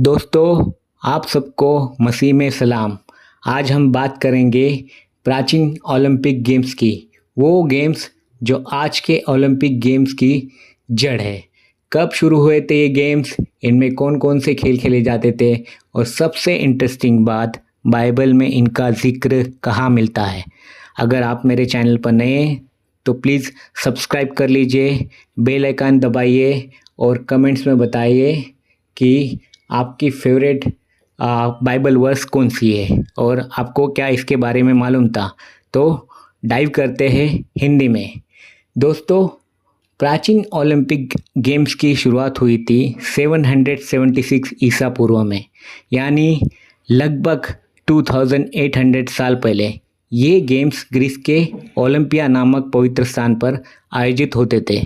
दोस्तों, आप सबको मसीह में सलाम। आज हम बात करेंगे प्राचीन ओलंपिक गेम्स की। वो गेम्स जो आज के ओलंपिक गेम्स की जड़ है। कब शुरू हुए थे ये गेम्स, इनमें कौन कौन से खेल खेले जाते थे और सबसे इंटरेस्टिंग बात, बाइबल में इनका जिक्र कहाँ मिलता है। अगर आप मेरे चैनल पर नए हैं तो प्लीज़ सब्सक्राइब कर लीजिए, बेल आइकन दबाइए और कमेंट्स में बताइए कि आपकी फेवरेट बाइबल वर्स कौन सी है और आपको क्या इसके बारे में मालूम था। तो डाइव करते हैं हिंदी में। दोस्तों, प्राचीन ओलंपिक गेम्स की शुरुआत हुई थी 776 ईसा पूर्व में, यानी लगभग 2800 साल पहले। ये गेम्स ग्रीस के ओलंपिया नामक पवित्र स्थान पर आयोजित होते थे,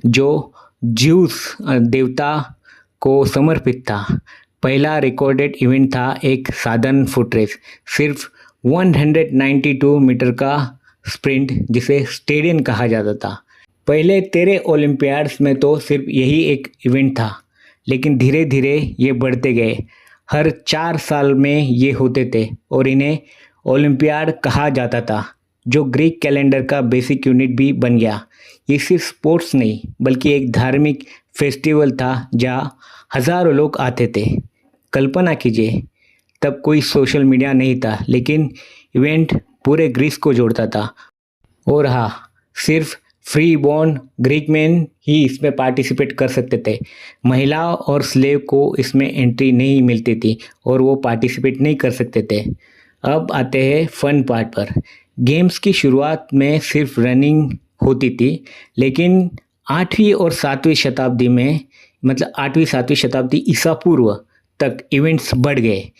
जो ज्यूस देवता को समर्पित था। पहला रिकॉर्डेड इवेंट था एक साधारण फुट रेस, सिर्फ 192 मीटर का स्प्रिंट, जिसे स्टेडियम कहा जाता था। पहले 13 ओलंपियाड्स में तो सिर्फ यही एक इवेंट था, लेकिन धीरे धीरे ये बढ़ते गए। हर 4 साल में ये होते थे और इन्हें ओलंपियाड कहा जाता था, जो ग्रीक कैलेंडर का बेसिक यूनिट भी बन गया। ये सिर्फ स्पोर्ट्स नहीं बल्कि एक धार्मिक फेस्टिवल था जहाँ हज़ारों लोग आते थे। कल्पना कीजिए, तब कोई सोशल मीडिया नहीं था, लेकिन इवेंट पूरे ग्रीस को जोड़ता था। और हाँ, सिर्फ फ्री बॉर्न ग्रीक मैन ही इसमें पार्टिसिपेट कर सकते थे। महिला और स्लेव को इसमें एंट्री नहीं मिलती थी और वो पार्टिसिपेट नहीं कर सकते थे। अब आते हैं फन पार्ट पर। गेम्स की शुरुआत में सिर्फ रनिंग होती थी, लेकिन 8वीं और 7वीं शताब्दी में, मतलब 8वीं 7वीं शताब्दी ईसा पूर्व तक इवेंट्स बढ़ गए।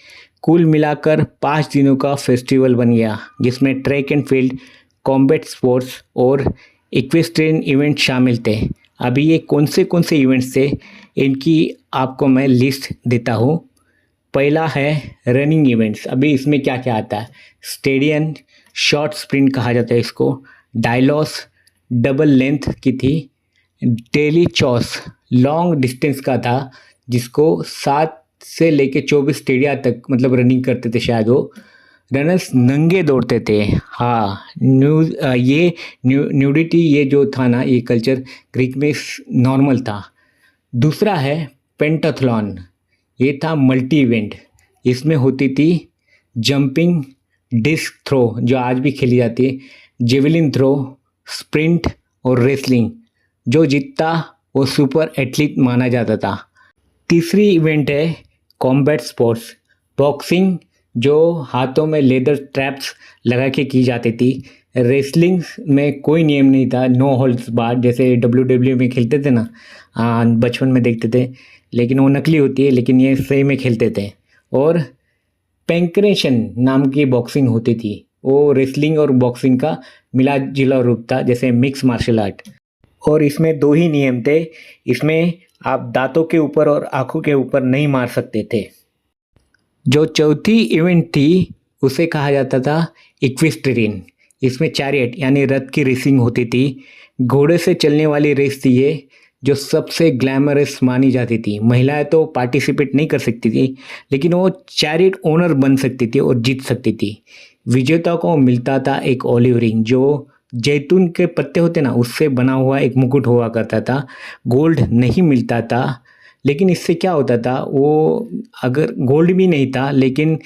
कुल मिलाकर 5 दिनों का फेस्टिवल बन गया, जिसमें track and field, combat sports और इक्वेस्ट्रियन इवेंट शामिल थे। अभी ये कौन से इवेंट्स थे, इनकी आपको मैं लिस्ट देता हूँ। पहला है रनिंग इवेंट्स। अभी इसमें क्या क्या आता है? स्टेडियम शॉर्ट स्प्रिंट कहा जाता है इसको। डायलॉस डबल लेंथ की थी। डेली चॉस लॉन्ग डिस्टेंस का था, जिसको 7 से लेके 24 स्टेडिया तक मतलब रनिंग करते थे शायद वो। रनर्स नंगे दौड़ते थे। हाँ, न्यूडिटी ये जो था ना, ये कल्चर ग्रीक में नॉर्मल था। दूसरा है पेंटाथलॉन। ये था मल्टी इवेंट। इसमें होती थी जंपिंग, डिस्क थ्रो जो आज भी खेली जाती है, जेवलिन थ्रो, स्प्रिंट और रेसलिंग। जो जीतता वो सुपर एथलीट माना जाता था। तीसरी इवेंट है कॉम्बैट स्पोर्ट्स। बॉक्सिंग जो हाथों में लेदर ट्रैप्स लगा के की जाती थी। रेसलिंग में कोई नियम नहीं था, नो होल्ड्स बार्ड, जैसे WWE में खेलते थे ना, बचपन में देखते थे, लेकिन वो नकली होती है, लेकिन ये सही में खेलते थे। और पैंक्रेशन नाम की बॉक्सिंग होती थी। वो रेसलिंग और बॉक्सिंग का मिला जुला रूप था, जैसे मिक्स मार्शल आर्ट। और इसमें 2 ही नियम थे। इसमें आप दांतों के ऊपर और आंखों के ऊपर नहीं मार सकते थे। जो चौथी इवेंट थी उसे कहा जाता था इक्वेस्ट्रियन। इसमें चैरियट यानी रथ की रेसिंग होती थी। घोड़े से चलने वाली रेस थी ये, जो सबसे ग्लैमरस मानी जाती थी। महिलाएं तो पार्टिसिपेट नहीं कर सकती थी, लेकिन वो चैरियट ओनर बन सकती थी और जीत सकती थी। विजेता को मिलता था एक ऑलिव रिंग, जो जैतून के पत्ते होते ना, उससे बना हुआ एक मुकुट हुआ करता था। गोल्ड नहीं मिलता था, लेकिन इससे क्या होता था, वो अगर गोल्ड भी नहीं था, लेकिन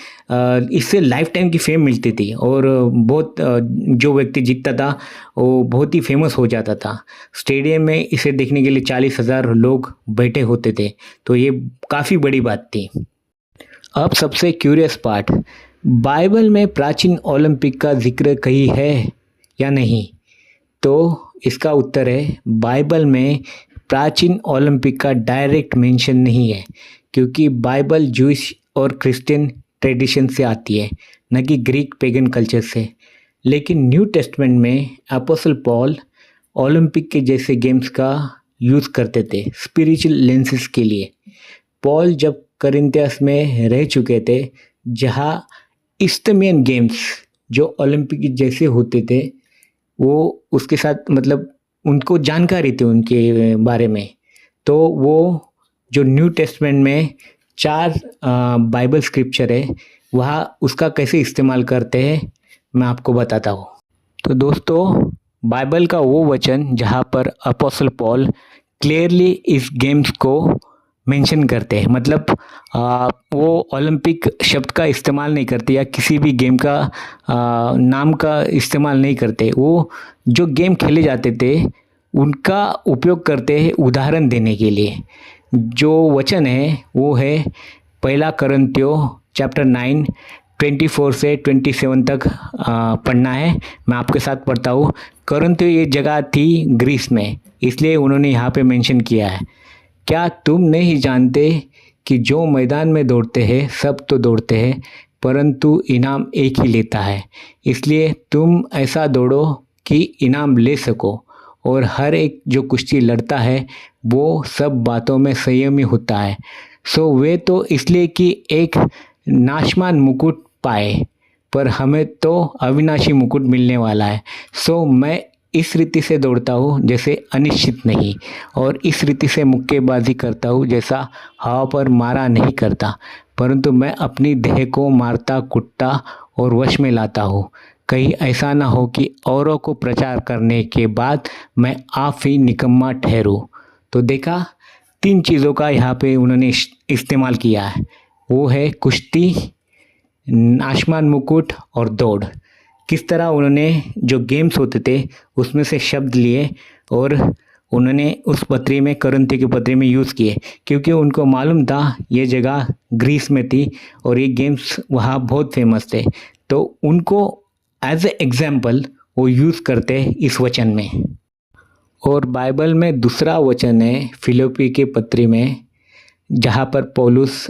इससे लाइफ टाइम की फेम मिलती थी और बहुत जो व्यक्ति जीतता था वो बहुत ही फेमस हो जाता था। स्टेडियम में इसे देखने के लिए 40,000 लोग बैठे होते थे, तो ये काफ़ी बड़ी बात थी। अब सबसे क्यूरियस पार्ट, बाइबल में प्राचीन ओलंपिक का जिक्र कहीं है या नहीं? तो इसका उत्तर है, बाइबल में प्राचीन ओलंपिक का डायरेक्ट मेंशन नहीं है, क्योंकि बाइबल जूइश और क्रिश्चियन ट्रेडिशन से आती है, न कि ग्रीक पेगन कल्चर से। लेकिन न्यू टेस्टमेंट में अपोस्टल पॉल ओलंपिक के जैसे गेम्स का यूज़ करते थे स्पिरिचुअल लेंसेस के लिए। पॉल जब करिंथियस में रह चुके थे, जहाँ इस्टमियन गेम्स जो ओलंपिक जैसे होते थे, वो उसके साथ मतलब उनको जानकारी थी उनके बारे में। तो वो जो न्यू टेस्टमेंट में 4 बाइबल स्क्रिप्चर है, वह उसका कैसे इस्तेमाल करते हैं मैं आपको बताता हूँ। तो दोस्तों, बाइबल का वो वचन जहाँ पर अपोस्टल पॉल क्लियरली इस गेम्स को मेंशन करते हैं, मतलब वो ओलंपिक शब्द का इस्तेमाल नहीं करते या किसी भी गेम का नाम का इस्तेमाल नहीं करते। वो जो गेम खेले जाते थे उनका उपयोग करते हैं उदाहरण देने के लिए। जो वचन है वो है 1 कुरिन्थियों चैप्टर 9 24 से 27 तक पढ़ना है। मैं आपके साथ पढ़ता हूँ। कुरिन्थियों ये जगह थी ग्रीस में, इसलिए उन्होंने यहाँ पे मेंशन किया है। क्या तुम नहीं जानते कि जो मैदान में दौड़ते हैं सब तो दौड़ते हैं, परंतु इनाम एक ही लेता है। इसलिए तुम ऐसा दौड़ो कि इनाम ले सको। और हर एक जो कुश्ती लड़ता है वो सब बातों में संयमी होता है। सो वे तो इसलिए कि एक नाशमान मुकुट पाए, पर हमें तो अविनाशी मुकुट मिलने वाला है। सो मैं इस रीति से दौड़ता हूँ जैसे अनिश्चित नहीं, और इस रीति से मुक्केबाजी करता हूँ जैसा हवा पर मारा नहीं करता, परंतु मैं अपनी देह को मारता कुटता और वश में लाता हूँ, कहीं ऐसा ना हो कि औरों को प्रचार करने के बाद मैं आप ही निकम्मा ठहरूं। तो देखा, 3 चीज़ों का यहाँ पे उन्होंने इस्तेमाल किया है। वो है कुश्ती, आसमान मुकुट और दौड़। किस तरह उन्होंने जो गेम्स होते थे उसमें से शब्द लिए और उन्होंने उस पत्री में, कुरिन्थियों की पत्री में यूज़ किए, क्योंकि उनको मालूम था ये जगह ग्रीस में थी और ये गेम्स वहाँ बहुत फेमस थे। तो उनको एज ए एग्जाम्पल वो यूज़ करते इस वचन में। और बाइबल में दूसरा वचन है फिलिप्पी के पत्री में, जहाँ पर पौलुस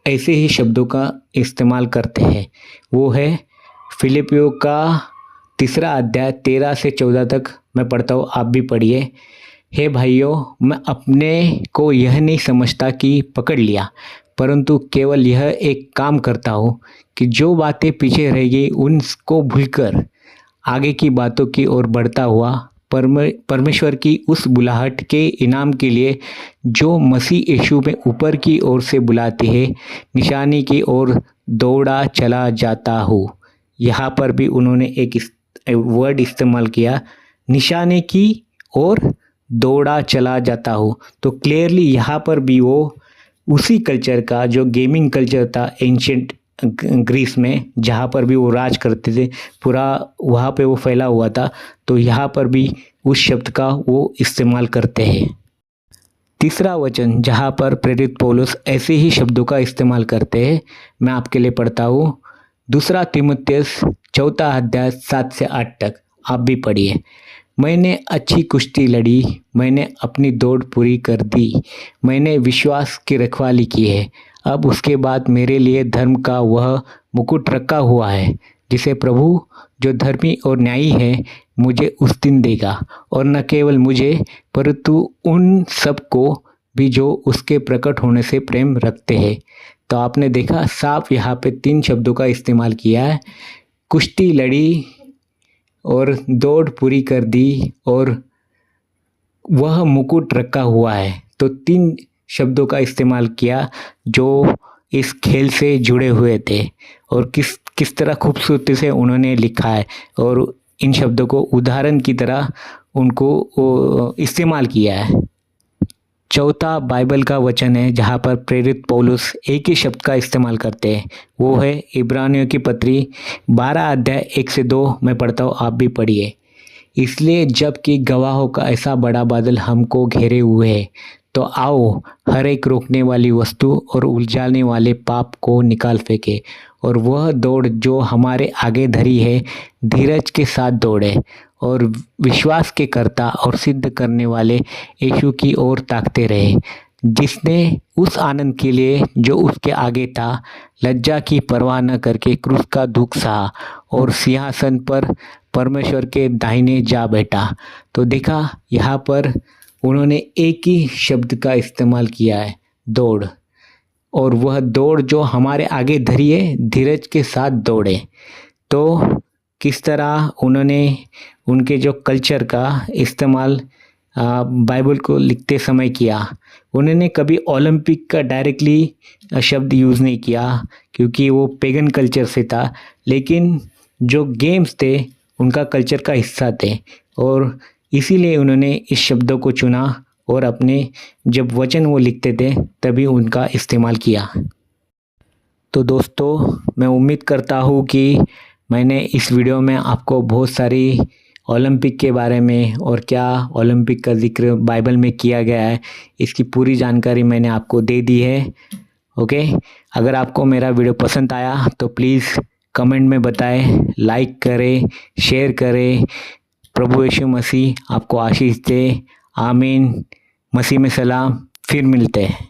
ऐसे ही शब्दों का इस्तेमाल करते हैं। वो है फिलिपियों का 3 अध्याय 13 से 14 तक मैं पढ़ता हूँ, आप भी पढ़िए। हे भाइयों, मैं अपने को यह नहीं समझता कि पकड़ लिया, परंतु केवल यह एक काम करता हूँ कि जो बातें पीछे रह गई उनको भूलकर आगे की बातों की ओर बढ़ता हुआ परमेश्वर की उस बुलाहट के इनाम के लिए जो मसीह यीशु में ऊपर की ओर से बुलाती है, निशानी की ओर दौड़ा चला जाता हूँ। यहाँ पर भी उन्होंने एक वर्ड इस्तेमाल किया, निशाने की ओर दौड़ा चला जाता हूँ। तो क्लियरली यहाँ पर भी वो उसी कल्चर का, जो गेमिंग कल्चर था एंशिएंट ग्रीस में, जहाँ पर भी वो राज करते थे, पूरा वहाँ पे वो फैला हुआ था। तो यहाँ पर भी उस शब्द का वो इस्तेमाल करते हैं। तीसरा वचन जहाँ पर प्रेरित पौलुस ऐसे ही शब्दों का इस्तेमाल करते हैं, मैं आपके लिए पढ़ता हूँ। 2 तीमुथियुस 4 अध्याय 7 से 8 तक आप भी पढ़िए। मैंने अच्छी कुश्ती लड़ी, मैंने अपनी दौड़ पूरी कर दी, मैंने विश्वास की रखवाली की है। अब उसके बाद मेरे लिए धर्म का वह मुकुट रखा हुआ है, जिसे प्रभु जो धर्मी और न्यायी है मुझे उस दिन देगा, और न केवल मुझे परंतु उन सबको भी जो उसके प्रकट होने से प्रेम रखते हैं। तो आपने देखा, साफ यहाँ पे 3 शब्दों का इस्तेमाल किया है, कुश्ती लड़ी और दौड़ पूरी कर दी और वह मुकुट रखा हुआ है। तो 3 शब्दों का इस्तेमाल किया जो इस खेल से जुड़े हुए थे, और किस तरह खूबसूरती से उन्होंने लिखा है और इन शब्दों को उदाहरण की तरह उनको इस्तेमाल किया है। चौथा बाइबल का वचन है जहाँ पर प्रेरित पौलुस एक ही शब्द का इस्तेमाल करते हैं, वो है इब्रानियों की पत्री 12 अध्याय 1 से 2 मैं पढ़ता हूँ, आप भी पढ़िए। इसलिए जबकि गवाहों का ऐसा बड़ा बादल हमको घेरे हुए है, तो आओ हर एक रोकने वाली वस्तु और उलझाने वाले पाप को निकाल फेंके, और वह दौड़ जो हमारे आगे धरी है धीरज के साथ दौड़े, और विश्वास के कर्ता और सिद्ध करने वाले यीशु की ओर ताकते रहे, जिसने उस आनंद के लिए जो उसके आगे था लज्जा की परवाह न करके क्रूस का दुख सहा और सिंहासन पर परमेश्वर के दाहिने जा बैठा। तो देखा, यहाँ पर उन्होंने एक ही शब्द का इस्तेमाल किया है, दौड़, और वह दौड़ जो हमारे आगे धरी है धीरज के साथ दौड़े। तो किस तरह उन्होंने उनके जो कल्चर का इस्तेमाल बाइबल को लिखते समय किया। उन्होंने कभी ओलंपिक का डायरेक्टली शब्द यूज़ नहीं किया क्योंकि वो पेगन कल्चर से था, लेकिन जो गेम्स थे उनका कल्चर का हिस्सा थे और इसीलिए उन्होंने इस शब्दों को चुना और अपने जब वचन वो लिखते थे तभी उनका इस्तेमाल किया। तो दोस्तों, मैं उम्मीद करता हूँ कि मैंने इस वीडियो में आपको बहुत सारी ओलंपिक के बारे में और क्या ओलंपिक का ज़िक्र बाइबल में किया गया है, इसकी पूरी जानकारी मैंने आपको दे दी है। ओके, अगर आपको मेरा वीडियो पसंद आया तो प्लीज़ कमेंट में बताएं, लाइक करें, शेयर करें। प्रभु यीशु मसीह आपको आशीष दे। आमीन। मसीह में सलाम। फिर मिलते हैं।